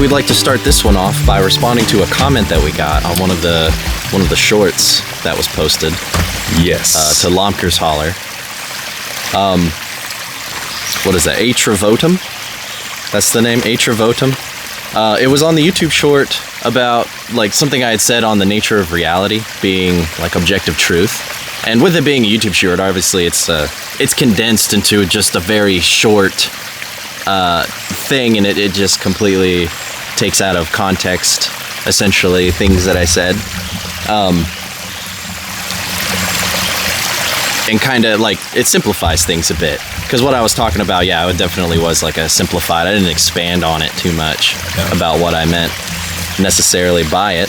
We'd like to start this one off by responding to a comment that we got on one of the shorts that was posted. Yes. To Lomker's Holler. What is that? Atravotum? That's the name, Atravotum. It was on the YouTube short about like something I had said on the nature of reality being like objective truth. And with it being a YouTube short, obviously it's condensed into just a very short thing, and it just completely takes out of context, essentially, things that I said. And kind of like it simplifies things a bit, because what I was talking about, it definitely was like a simplified. I didn't expand on it too much about what I meant necessarily by it.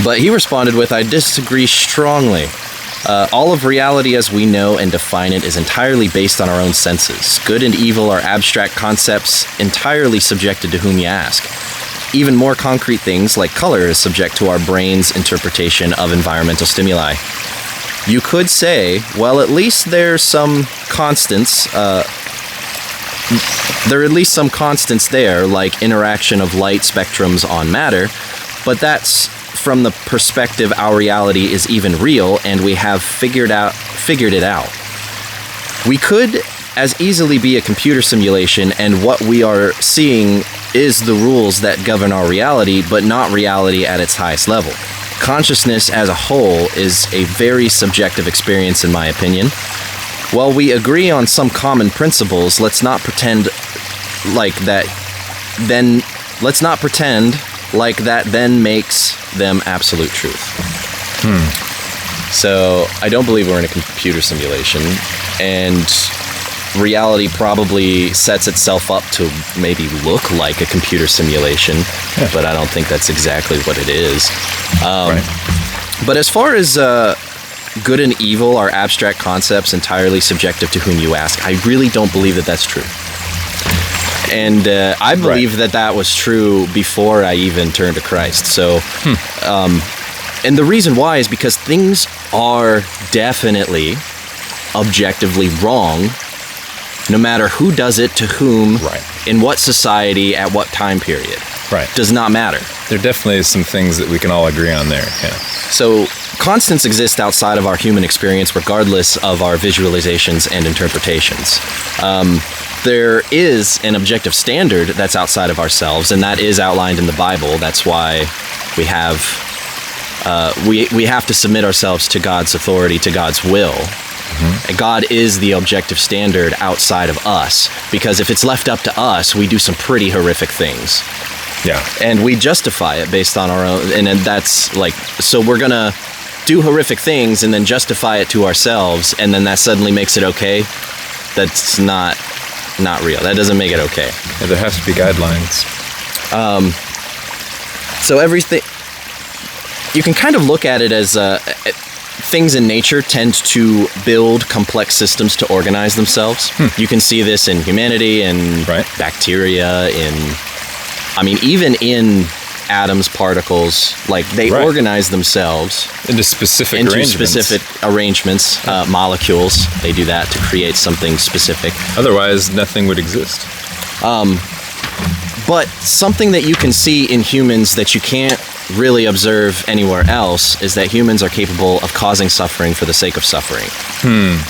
But he responded with, "I disagree strongly. All of reality as we know and define it is entirely based on our own senses. Good and evil are abstract concepts entirely subjected to whom you ask. Even more concrete things like color is subject to our brain's interpretation of environmental stimuli. You could say, well, at least there's some constants. There are at least some constants there, like interaction of light spectrums on matter, but that's from the perspective our reality is even real and we have figured it out. We could as easily be a computer simulation, and what we are seeing is the rules that govern our reality, but not reality at its highest level. Consciousness as a whole is a very subjective experience, in my opinion. While we agree on some common principles, let's not pretend like that then makes them absolute truth." So I don't believe we're in a computer simulation, and reality probably sets itself up to maybe look like a computer simulation, but I don't think that's exactly what it is. But as far as good and evil are abstract concepts entirely subjective to whom you ask, I really don't believe that that's true. And I believe that was true before I even turned to Christ. So, and the reason why is because things are definitely objectively wrong, no matter who does it, to whom, in what society, at what time period. Does not matter. There definitely is some things that we can all agree on there. Yeah. So constants exist outside of our human experience, regardless of our visualizations and interpretations. There is an objective standard that's outside of ourselves, and that is outlined in the Bible. That's why we have to submit ourselves to God's authority, to God's will. And God is the objective standard outside of us, because if it's left up to us, we do some pretty horrific things. Yeah. And we justify it based on our own, and that's like, so we're gonna do horrific things and then justify it to ourselves, and then that suddenly makes it okay. That's not real. That doesn't make it okay. Yeah, there has to be guidelines. So everything, you can kind of look at it as things in nature tend to build complex systems to organize themselves. You can see this in humanity and bacteria, even in atoms, particles, like they organize themselves into specific arrangements, molecules. They do that to create something specific. Otherwise, nothing would exist. But something that you can see in humans that you can't really observe anywhere else is that humans are capable of causing suffering for the sake of suffering.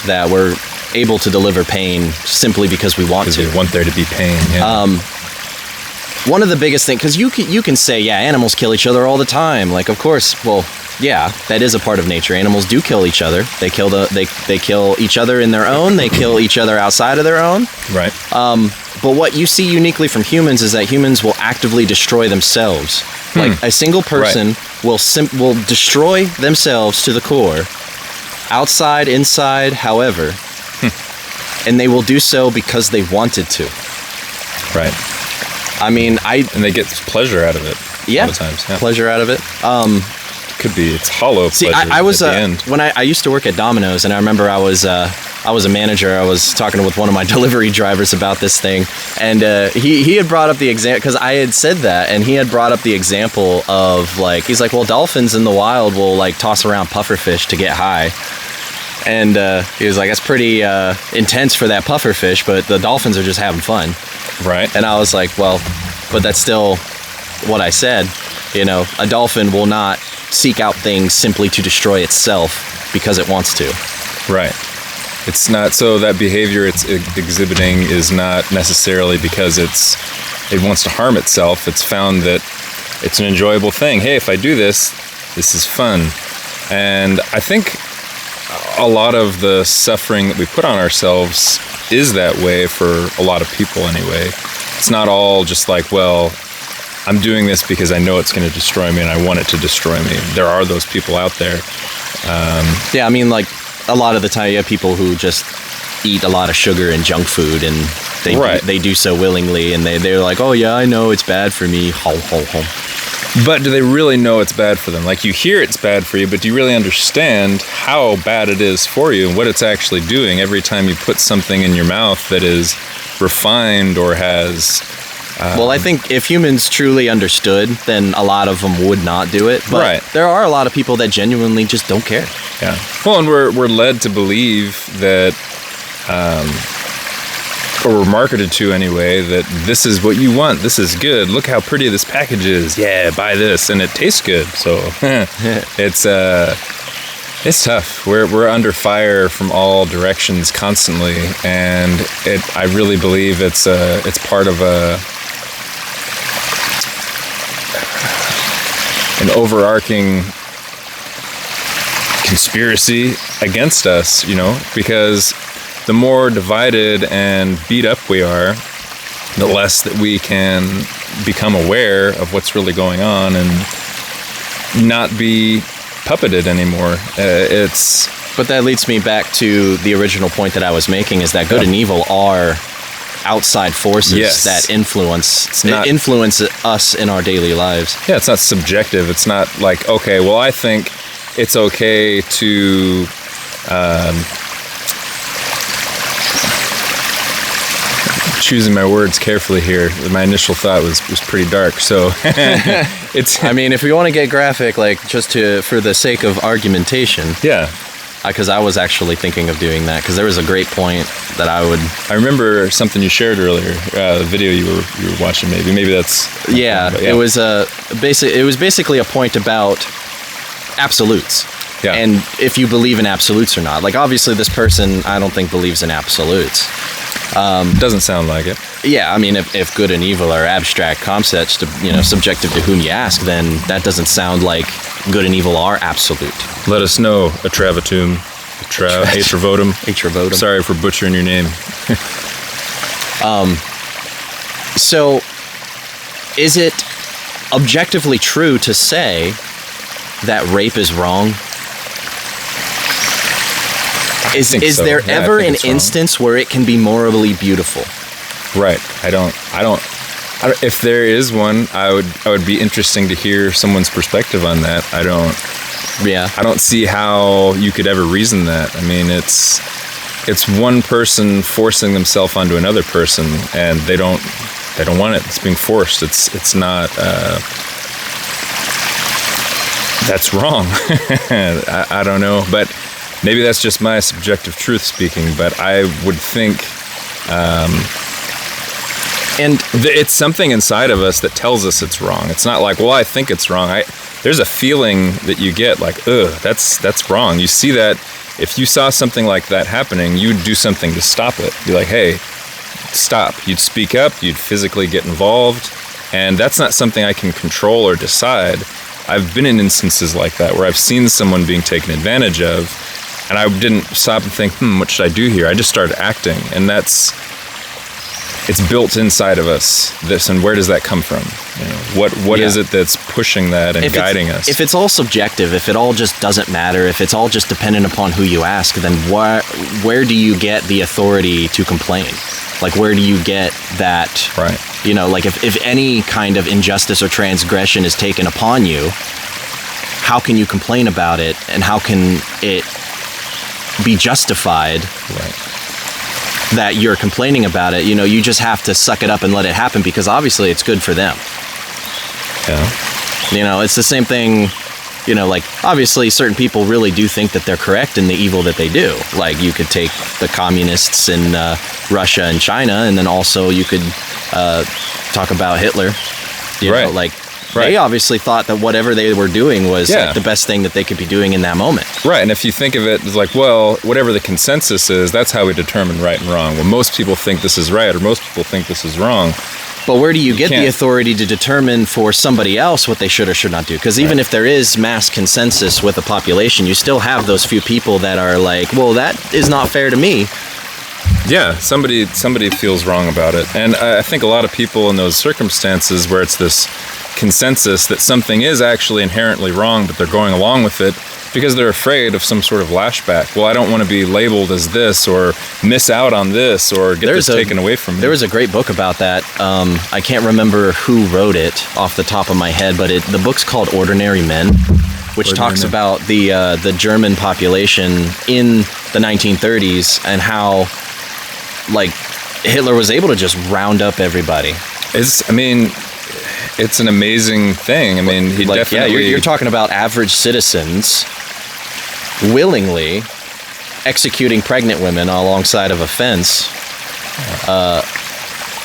That we're able to deliver pain simply because we want to. We want there to be pain. Yeah. One of the biggest things, because you can say, animals kill each other all the time. Like, of course, well, that is a part of nature. Animals do kill each other. They kill they kill each other in their own. They kill each other outside of their own. Right. But what you see uniquely from humans is that humans will actively destroy themselves. Like a single person will destroy themselves to the core, outside, inside, however, and they will do so because they wanted to. Right. And they get pleasure out of it. Yeah, a lot of times. Yeah. Pleasure out of it. Could be, it's hollow pleasure. I was at the end. When I used to work at Domino's, and I remember I was a manager. I was talking with one of my delivery drivers about this thing, and he had brought up the example, because I had said that, and he had brought up the example of like, he's like, well, dolphins in the wild will like toss around pufferfish to get high. And he was like, that's pretty intense for that pufferfish, but the dolphins are just having fun. Right. And I was like, well, But that's still what I said. You know, a dolphin will not seek out things simply to destroy itself because it wants to. Right. It's not, so that behavior it's exhibiting is not necessarily because it wants to harm itself. It's found that it's an enjoyable thing. Hey, if I do this, this is fun. And I think a lot of the suffering that we put on ourselves is that way for a lot of people anyway. It's not all just like, well, I'm doing this because I know it's going to destroy me and I want it to destroy me. There are those people out there. Yeah, I mean, like, a lot of the time you have people who just eat a lot of sugar and junk food, and they do so willingly, and they're like, oh yeah, I know it's bad for me. Ho, ho, ho. But do they really know it's bad for them? Like, you hear it's bad for you, but do you really understand how bad it is for you and what it's actually doing every time you put something in your mouth that is refined or has... well, I think if humans truly understood, then a lot of them would not do it. But there are a lot of people that genuinely just don't care. Yeah. Well, and we're led to believe that, or we're marketed to anyway, that this is what you want. This is good. Look how pretty this package is. Yeah, buy this, and it tastes good. So it's tough. We're under fire from all directions constantly, and I really believe it's part of an overarching conspiracy against us, you know, because the more divided and beat up we are, the less that we can become aware of what's really going on and not be puppeted anymore. But that leads me back to the original point that I was making, is that good and evil are outside forces that influence us in our daily lives. Yeah, it's not subjective. It's not like, okay, well, I think it's okay to choosing my words carefully here. My initial thought was pretty dark, so it's... I mean, if we want to get graphic, like, just for the sake of argumentation... Yeah. Because I was actually thinking of doing that, because there was a great point that I remember something you shared earlier, the video you were watching. Maybe that's... Yeah, it was basically a point about absolutes. Yeah. And if you believe in absolutes or not. Like, obviously, this person, I don't think, believes in absolutes. Doesn't sound like it. Yeah, I mean, if good and evil are abstract concepts, subjective to whom you ask, then that doesn't sound like good and evil are absolute. Let us know, Atravatum, Atravotum. Sorry for butchering your name. So, is it objectively true to say that rape is wrong? Is there ever an instance where it can be morally beautiful? Right. I don't. If there is one, I would be interesting to hear someone's perspective on that. I don't see how you could ever reason that. I mean, it's one person forcing themselves onto another person, and they don't want it. It's being forced. It's not. That's wrong. I don't know, but. Maybe that's just my subjective truth speaking, but I would think, and it's something inside of us that tells us it's wrong. It's not like, well, I think it's wrong. There's a feeling that you get like, ugh, that's wrong. You see that if you saw something like that happening, you'd do something to stop it. Be like, hey, stop. You'd speak up. You'd physically get involved, and that's not something I can control or decide. I've been in instances like that where I've seen someone being taken advantage of. And I didn't stop and think, what should I do here? I just started acting. And it's built inside of us, this, and where does that come from? What is it that's pushing that and guiding us? If it's all subjective, if it all just doesn't matter, if it's all just dependent upon who you ask, then where do you get the authority to complain? Like, where do you get that? Right. Like, if any kind of injustice or transgression is taken upon you, how can you complain about it, and how can it be justified that you're complaining about it? You just have to suck it up and let it happen, because obviously it's good for them. Yeah. It's the same thing You know, like, obviously certain people really do think that they're correct in the evil that they do. Like, you could take the communists in Russia and China, and then also you could talk about Hitler. You know, like, they obviously thought that whatever they were doing was like, the best thing that they could be doing in that moment. Right, and if you think of it as like, well, whatever the consensus is, that's how we determine right and wrong. Well, most people think this is right, or most people think this is wrong. But where do you get the authority to determine for somebody else what they should or should not do? Because even if there is mass consensus with a population, you still have those few people that are like, well, that is not fair to me. Yeah, somebody feels wrong about it. And I think a lot of people in those circumstances where it's this consensus that something is actually inherently wrong, but they're going along with it because they're afraid of some sort of lashback. Well, I don't want to be labeled as this, or miss out on this, or get this taken away from me. There was a great book about that. I can't remember who wrote it off the top of my head, but the book's called Ordinary Men, which talks about the German population in the 1930s and how, like, Hitler was able to just round up everybody. It's an amazing thing. I mean, he definitely... Yeah, you're talking about average citizens willingly executing pregnant women alongside of a fence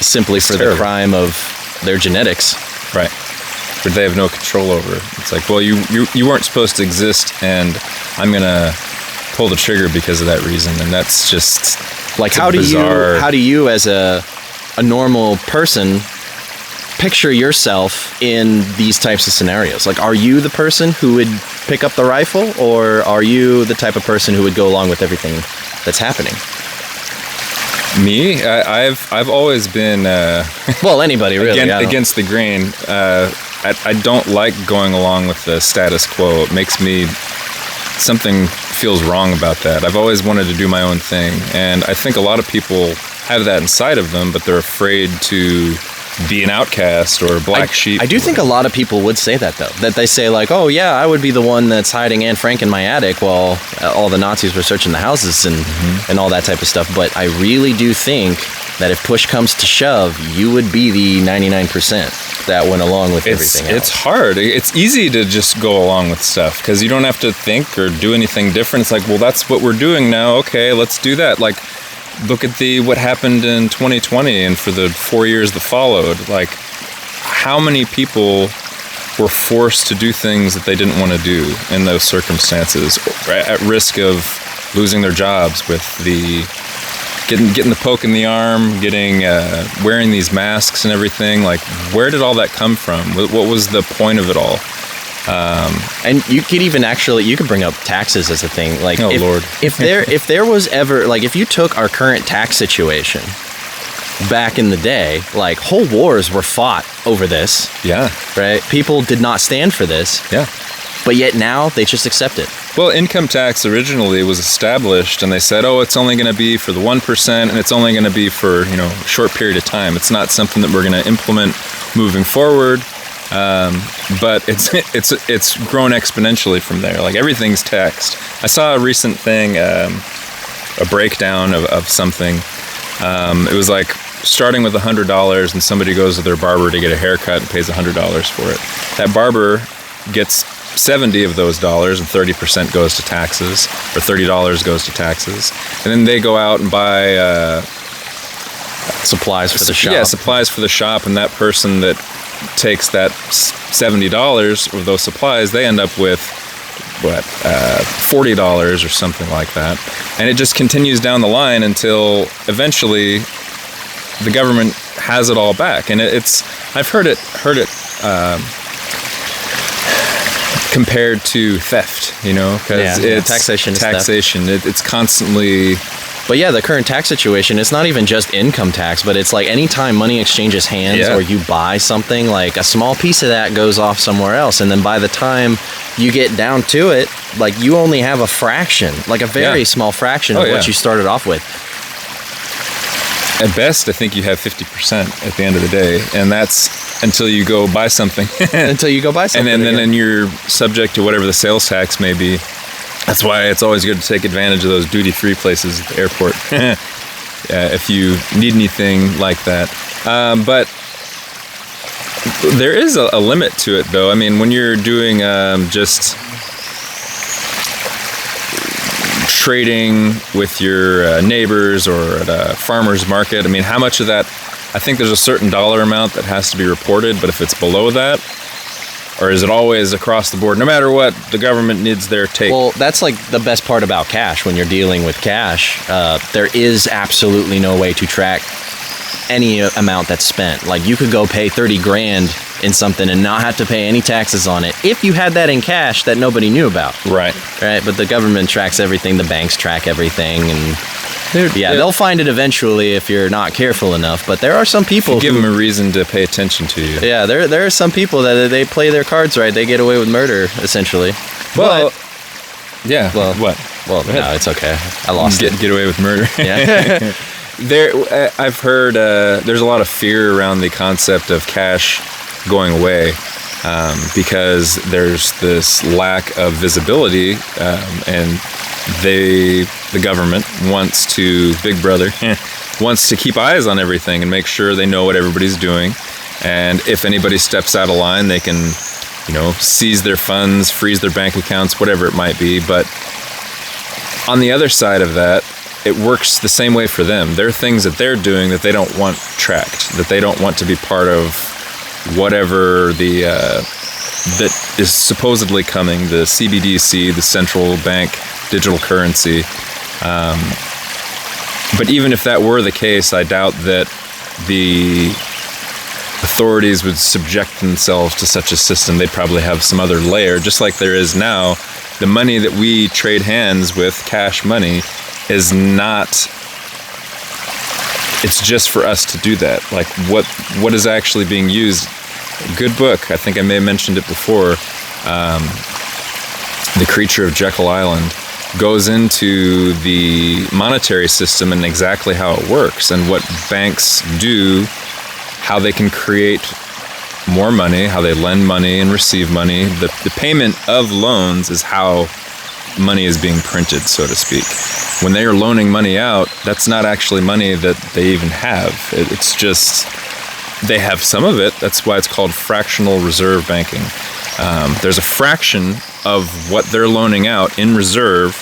simply for the crime of their genetics. Right. But they have no control over it. It's like, well, you weren't supposed to exist, and I'm going to pull the trigger because of that reason. And that's just... Like, how do you as a normal person picture yourself in these types of scenarios? Like, are you the person who would pick up the rifle, or are you the type of person who would go along with everything that's happening? Me? I've always been well, anybody really against the grain. I don't like going along with the status quo. It makes me... something feels wrong about that. I've always wanted to do my own thing, and I think a lot of people have that inside of them, but they're afraid to be an outcast or a black sheep. I do think a lot of people would say that, though. That they say, like, oh, yeah, I would be the one that's hiding Anne Frank in my attic while all the Nazis were searching the houses and all that type of stuff. But I really do think that if push comes to shove, you would be the 99% that went along with everything else. It's hard. It's easy to just go along with stuff because you don't have to think or do anything different. It's like, well, that's what we're doing now. Okay, let's do that. Like, look at what happened in 2020 and for the 4 years that followed. Like, how many people were forced to do things that they didn't want to do in those circumstances, at risk of losing their jobs with the getting the poke in the arm, wearing these masks and everything. Like, where did all that come from? What was the point of it all? And you could even you could bring up taxes as a thing. Like, Lord. if there was ever, like, if you took our current tax situation back in the day, like, whole wars were fought over this. Yeah. Right? People did not stand for this. Yeah. But yet now they just accept it. Well, income tax originally was established, and they said, oh, it's only going to be for the 1%, and it's only going to be for, a short period of time. It's not something that we're going to implement moving forward. But it's grown exponentially from there. Like, everything's taxed. I saw a recent thing, a breakdown of something. It was like starting with $100, and somebody goes to their barber to get a haircut and pays $100 for it. That barber gets 70 of those dollars, and 30% goes to taxes, or $30 goes to taxes. And then they go out and buy supplies for the shop. Yeah, supplies for the shop, and that person that takes that $70 of those supplies, they end up with $40 or something like that. And it just continues down the line until eventually the government has it all back. And I've heard it compared to theft, because it's taxation. It's constantly. But yeah, the current tax situation, it's not even just income tax, but it's like anytime money exchanges hands or you buy something, like a small piece of that goes off somewhere else. And then by the time you get down to it, like, you only have a fraction, like a very small fraction of what you started off with. At best, I think you have 50% at the end of the day, and that's until you go buy something. Until you go buy something. And then you're subject to whatever the sales tax may be. That's why it's always good to take advantage of those duty-free places at the airport if you need anything like that. But there is a limit to it, though. I mean, when you're doing just trading with your neighbors or at a farmer's market. I mean, how much of that, I think there's a certain dollar amount that has to be reported, but if it's below that, or is it always across the board, no matter what, the government needs their take? Well, that's like the best part about cash. When you're dealing with cash, there is absolutely no way to track any amount that's spent. Like, you could go pay 30 grand in something and not have to pay any taxes on it if you had that in cash that nobody knew about. Right. But the government tracks everything. The banks track everything, and Yeah, they'll find it eventually if you're not careful enough. But there are some people who give them a reason to pay attention to you. Yeah, there are some people that they play their cards right. They get away with murder, essentially. Well, yeah. Well, what? Well, no, it's okay. I lost it. Get away with murder. Yeah. I've heard there's a lot of fear around the concept of cash going away because there's this lack of visibility, and the government wants to, Big Brother, wants to keep eyes on everything and make sure they know what everybody's doing. And if anybody steps out of line, they can, seize their funds, freeze their bank accounts, whatever it might be. But on the other side of that, it works the same way for them. There are things that they're doing that they don't want tracked, that they don't want to be part of whatever that is supposedly coming, the CBDC, the central bank digital currency. But even if that were the case, I doubt that the authorities would subject themselves to such a system. They'd probably have some other layer, just like there is now. The money that we trade hands with, cash money, is not, it's just for us to do that. Like what is actually being used. Good book. I think I may have mentioned it before. The Creature of Jekyll Island goes into the monetary system and exactly how it works and what banks do, how they can create more money, how they lend money and receive money. The payment of loans is how money is being printed, so to speak. When they are loaning money out, that's not actually money that they even have. It's just, they have some of it. That's why it's called fractional reserve banking. There's a fraction of what they're loaning out in reserve,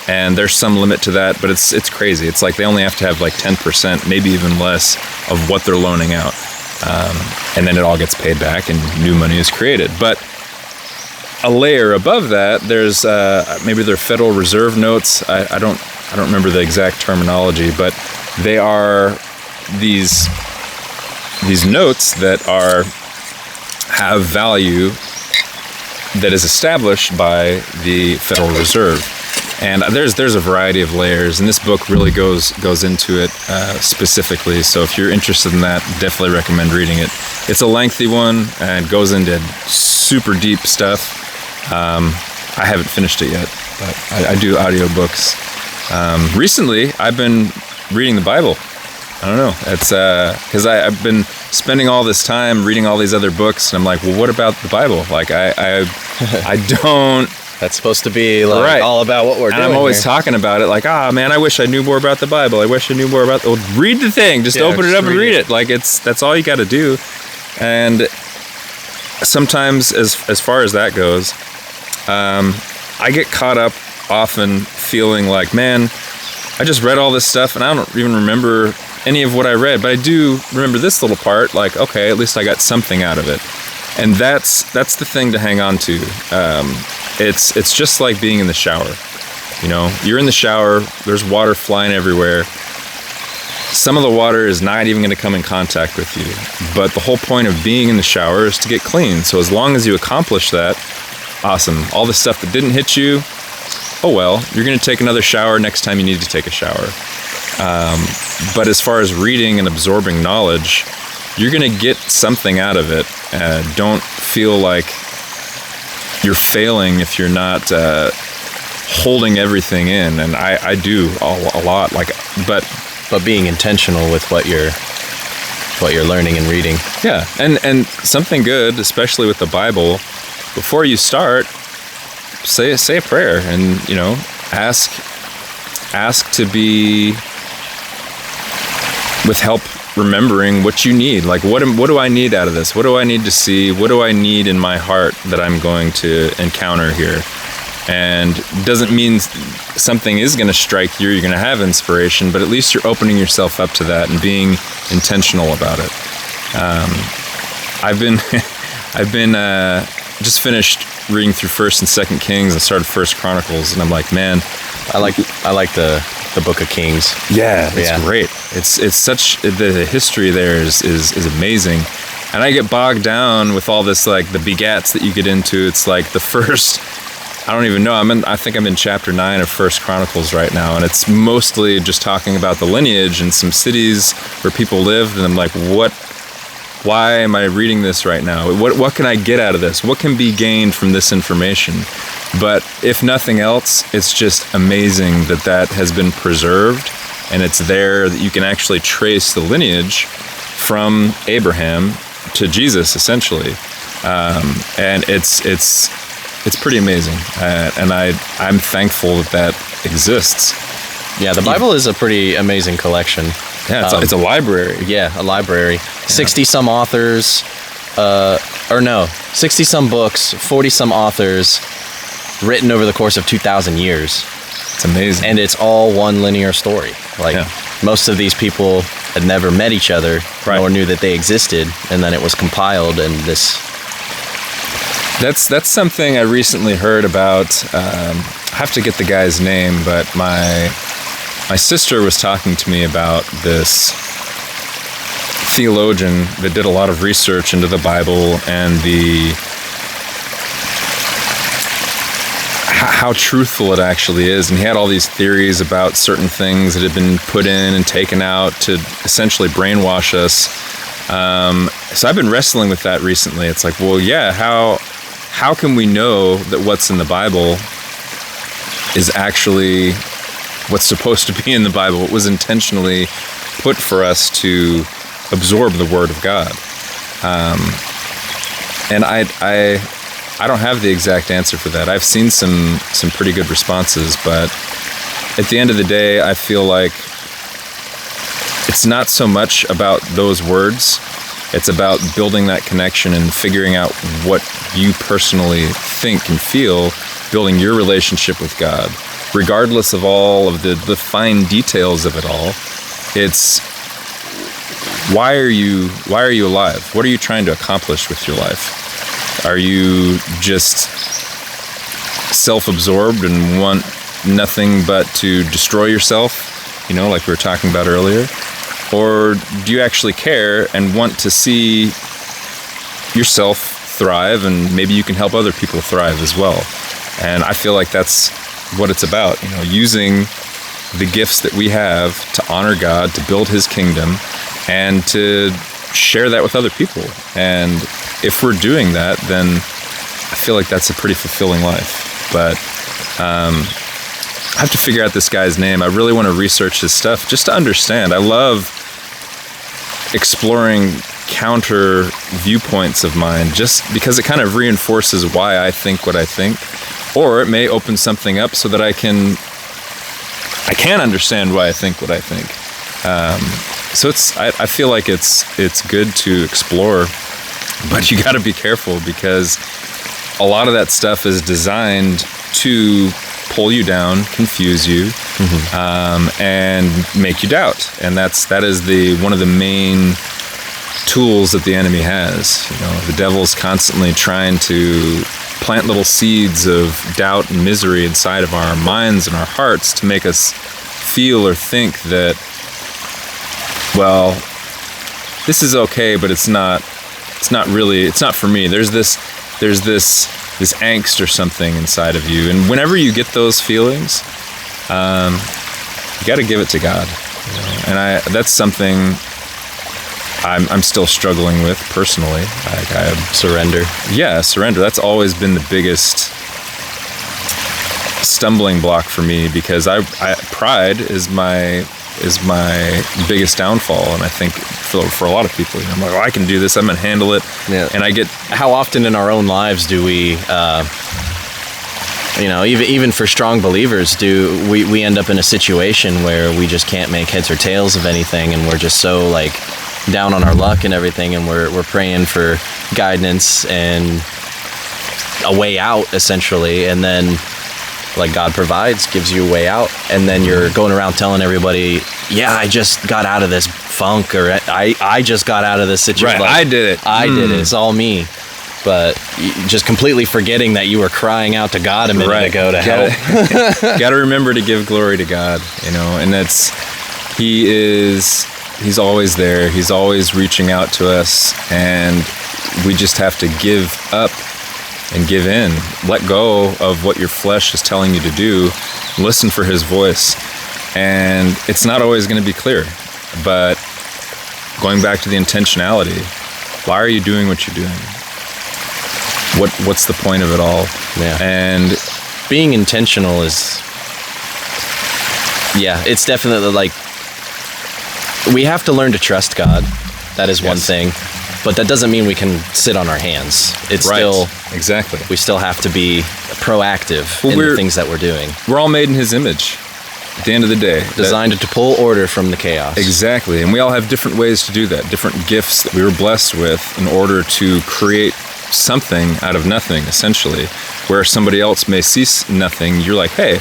and there's some limit to that, but it's crazy. It's like they only have to have like 10%, maybe even less, of what they're loaning out. And then it all gets paid back and new money is created. But a layer above that, there's maybe they're Federal Reserve notes. I don't remember the exact terminology, but they are these notes that have value that is established by the Federal Reserve. And there's a variety of layers, and this book really goes into it specifically. So if you're interested in that, definitely recommend reading it. It's a lengthy one and goes into super deep stuff. I haven't finished it yet, but I do audiobooks. Recently, I've been reading the Bible. I don't know. It's because I've been spending all this time reading all these other books, and I'm like, well, what about the Bible? Like, I don't. That's supposed to be like right. All about what we're doing. And I'm always talking about it, like, man, I wish I knew more about the Bible. I wish I knew more about. Well, read the thing. Just open it up and read it. Like that's all you got to do. And sometimes, as far as that goes, I get caught up often feeling like, man, I just read all this stuff and I don't even remember any of what I read, but I do remember this little part. Like, okay, at least I got something out of it. And that's the thing to hang on to. It's just like being in the shower. You're in the shower, there's water flying everywhere. Some of the water is not even going to come in contact with you. But the whole point of being in the shower is to get clean. So as long as you accomplish that, awesome. All the stuff that didn't hit you, oh well, you're going to take another shower next time you need to take a shower. But as far as reading and absorbing knowledge, you're going to get something out of it. Don't feel like you're failing if you're not holding everything in. And I do a lot. But being intentional with what you're learning and reading. Yeah, and something good, especially with the Bible, before you start, say a prayer and ask to be with help remembering what you need. Like, what do I need out of this? What do I need to see? What do I need in my heart that I'm going to encounter here? And doesn't mean something is going to strike you, you're going to have inspiration, but at least you're opening yourself up to that and being intentional about it. I've been just finished reading through 1st and 2nd Kings. I started 1st Chronicles, and I'm like, man, I like the Book of Kings. Yeah, it's great. It's such, the history there is amazing. And I get bogged down with all this, like the begats that you get into. It's like the first, I don't even know. I think I'm in chapter 9 of 1st Chronicles right now, and it's mostly just talking about the lineage and some cities where people lived. And I'm like, why am I reading this right now? What can I get out of this? What can be gained from this information? But if nothing else, it's just amazing that has been preserved, and it's there that you can actually trace the lineage from Abraham to Jesus, essentially. And it's pretty amazing. And I'm thankful that exists. Yeah, the Bible is a pretty amazing collection. Yeah, it's a library. Yeah, a library. 60-some authors, 60-some books, 40-some authors, written over the course of 2,000 years. It's amazing. And it's all one linear story. Most of these people had never met each other, nor knew that they existed, and then it was compiled, and this... That's something I recently heard about. I have to get the guy's name, but my sister was talking to me about this theologian that did a lot of research into the Bible and how truthful it actually is. And he had all these theories about certain things that had been put in and taken out to essentially brainwash us. So I've been wrestling with that recently. It's like, well, yeah, how can we know that what's in the Bible is actually what's supposed to be in the Bible? What was intentionally put for us to absorb the Word of God? And I don't have the exact answer for that. I've seen some pretty good responses, but at the end of the day, I feel like it's not so much about those words. It's about building that connection and figuring out what you personally think and feel, building your relationship with God. Regardless of all of the fine details of it all, it's why are you alive? What are you trying to accomplish with your life? Are you just self-absorbed and want nothing but to destroy yourself, like we were talking about earlier? Or do you actually care and want to see yourself thrive, and maybe you can help other people thrive as well? And I feel like that's what it's about, using the gifts that we have to honor God, to build His kingdom, and to share that with other people. And if we're doing that, then I feel like that's a pretty fulfilling life. But I have to figure out this guy's name. I really want to research his stuff just to understand. I love exploring counter viewpoints of mine just because it kind of reinforces why I think what I think, or it may open something up so that I can understand why I think what I think. So I feel like it's good to explore, but you got to be careful because a lot of that stuff is designed to pull you down, confuse you, and make you doubt. And that is one of the main tools that the enemy has. The devil's constantly trying to plant little seeds of doubt and misery inside of our minds and our hearts to make us feel or think that, well, this is okay, but it's not for me. There's this angst or something inside of you. And whenever you get those feelings, you got to give it to God. And that's something I'm still struggling with personally. Surrender. Yeah, surrender. That's always been the biggest stumbling block for me because pride is my biggest downfall, and I think for a lot of people, I'm like, I can do this, I'm gonna handle it. Yeah. And I get how often in our own lives do we even for strong believers, do we end up in a situation where we just can't make heads or tails of anything, and we're just so like down on our luck and everything, and we're praying for guidance and a way out essentially, and then Like God provides, gives you a way out, and then you're going around telling everybody, yeah, I just got out of this funk, or I just got out of this situation. Right, Like, I did it. I did it. It's all me. But just completely forgetting that you were crying out to God a minute ago to help. Got to remember to give glory to God, and He's always there. He's always reaching out to us, and we just have to give up and give in. Let go of what your flesh is telling you to do. Listen for His voice. And it's not always going to be clear, but going back to the intentionality, why are you doing what you're doing? What's the point of it all? Yeah. And being intentional is, it's definitely like, we have to learn to trust God. That is one thing, but that doesn't mean we can sit on our hands. It's still, exactly. We still have to be proactive in the things that we're doing. We're all made in His image. At the end of the day, designed to pull order from the chaos. Exactly. And we all have different ways to do that, different gifts that we were blessed with in order to create something out of nothing, essentially. Where somebody else may see nothing, you're like, hey,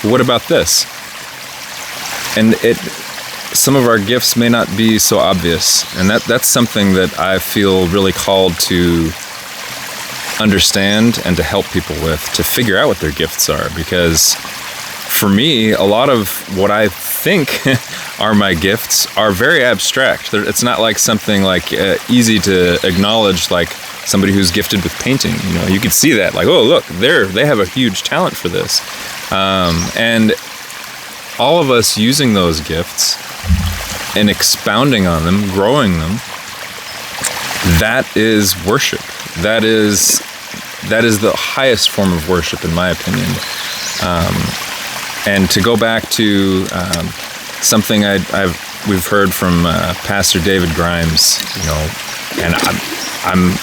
what about this? And some of our gifts may not be so obvious. And that's something that I feel really called to understand and to help people with, to figure out what their gifts are. Because for me, a lot of what I think are my gifts are very abstract. It's not like something like easy to acknowledge, like somebody who's gifted with painting. You could see that, like, oh, look, they have a huge talent for this. And all of us using those gifts and expounding on them, growing them, that is worship. That is the highest form of worship, in my opinion. And to go back to something we've heard from Pastor David Grimes, and I'm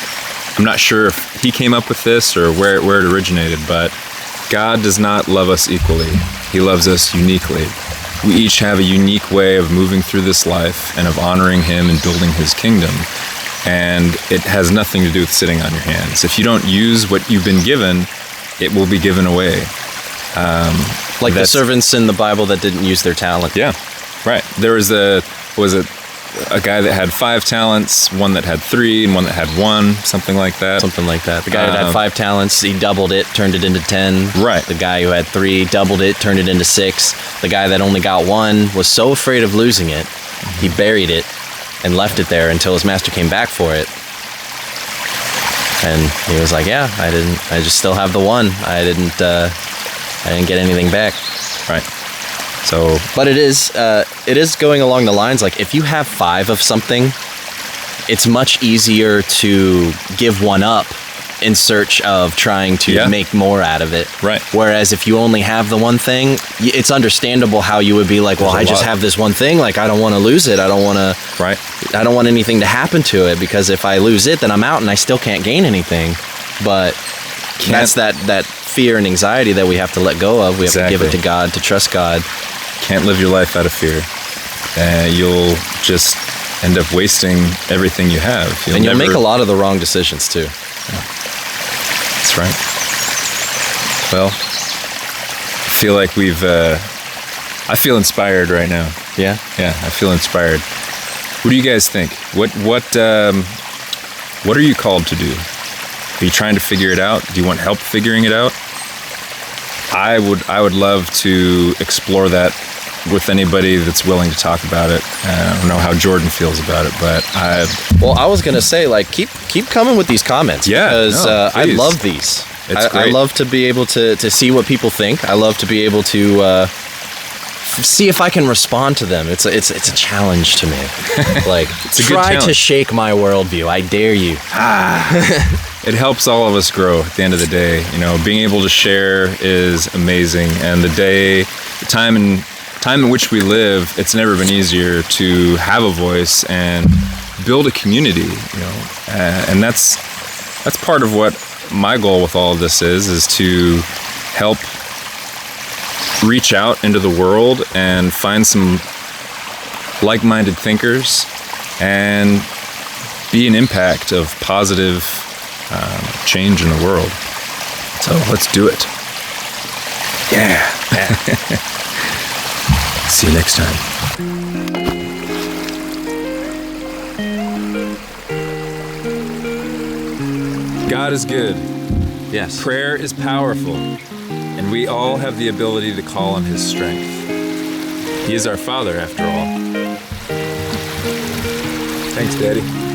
not sure if he came up with this or where it originated, but God does not love us equally. He loves us uniquely. We each have a unique way of moving through this life and of honoring Him and building His kingdom. And it has nothing to do with sitting on your hands. If you don't use what you've been given, it will be given away. Like the servants in the Bible that didn't use their talent. Yeah, right. There was a guy that had 5 talents, one that had 3, and one that had 1, something like that. Something like that. The guy that had 5 talents, he doubled it, turned it into 10. Right. The guy who had 3 doubled it, turned it into 6. The guy that only got 1 was so afraid of losing it, he buried it and left it there until his master came back for it. And he was like, yeah, I just still have the 1. I didn't get anything back. Right. So, but it is going along the lines, like, if you have 5 of something, it's much easier to give 1 up in search of trying to make more out of it. Right. Whereas if you only have the one thing, it's understandable how you would be like, well, I just have this one thing. Like, I don't want to lose it. I don't want anything to happen to it, because if I lose it, then I'm out and I still can't gain anything. But that's that fear and anxiety that we have to let go of. We have to give it to God, to trust God. Can't live your life out of fear. You'll just end up wasting everything you have. You'll make a lot of the wrong decisions too. Yeah. That's right. Well, I feel like I feel inspired right now. Yeah? Yeah, I feel inspired. What do you guys think? What are you called to do? Are you trying to figure it out? Do you want help figuring it out? I would love to explore that with anybody that's willing to talk about it. I don't know how Jordan feels about it, but I was gonna say, like, keep coming with these comments. Yeah, because I love these. I love to be able to see what people think. I love to be able to see if I can respond to them. It's a challenge to me. Like, try to shake my worldview. I dare you. It helps all of us grow at the end of the day. Being able to share is amazing. And the time in which we live, it's never been easier to have a voice and build a community, and that's part of what my goal with all of this is to help reach out into the world and find some like-minded thinkers and be an impact of positive change in the world. So let's do it. Yeah. See you next time. God is good. Yes. Prayer is powerful, and we all have the ability to call on His strength. He is our Father, after all. Thanks, Daddy.